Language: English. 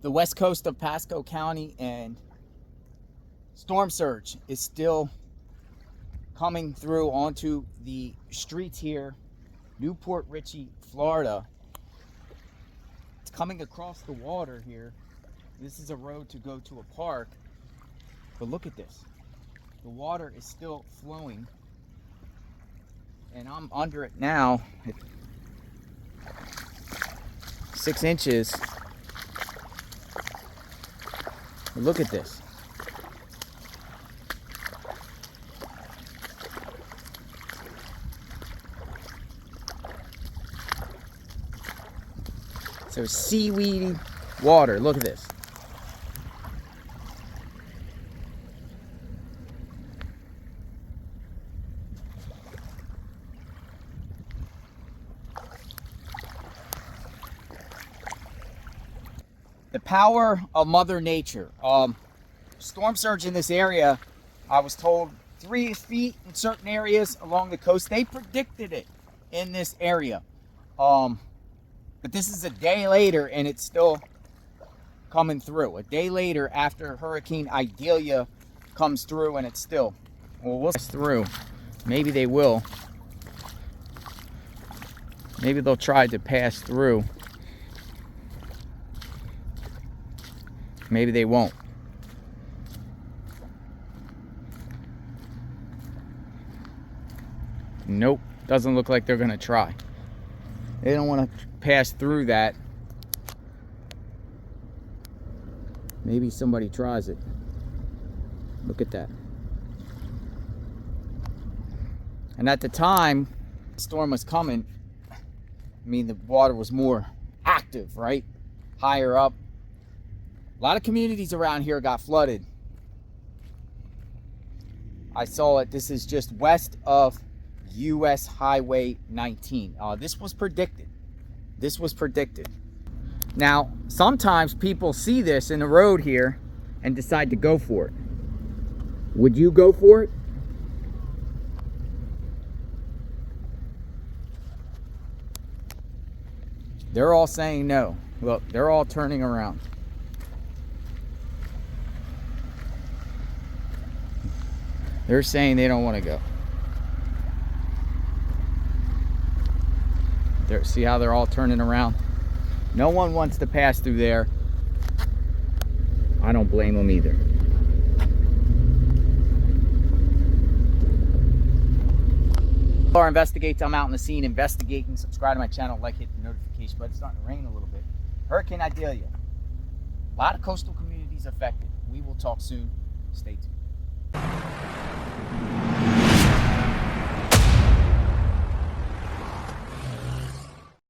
the west coast of Pasco County, and storm surge is still coming through onto the streets here, Port Richey, Florida. It's coming across the water here. This is a road to go to a park, but look at this. The water is still flowing, and I'm under it now at 6 inches. But look at this. So seaweedy water, look at this. The power of Mother Nature. Storm surge in this area, I was told 3 feet in certain areas along the coast. They predicted it in this area. But this is a day later and it's still coming through. A day later after Hurricane Idalia comes through and it's still, well, we'll pass through. Maybe they will. Maybe they'll try to pass through. Maybe they won't. Nope, doesn't look like they're gonna try. They don't want to pass through that. Maybe somebody tries it. Look at that. And at the time the storm was coming, I mean, the water was more active, right? Higher up. A lot of communities around here got flooded. I saw it. This is just west of US Highway 19. This was predicted. This was predicted. Now, sometimes people see this in the road here and decide to go for it. Would you go for it? They're all saying no. Look, they're all turning around. They're saying they don't want to go. See how they're all turning around? No one wants to pass through there. I don't blame them either. Our Investigates. I'm out in the scene investigating. Subscribe to my channel, like, hit the notification button. It's starting to rain a little bit. Hurricane Idalia. A lot of coastal communities affected. We will talk soon. Stay tuned.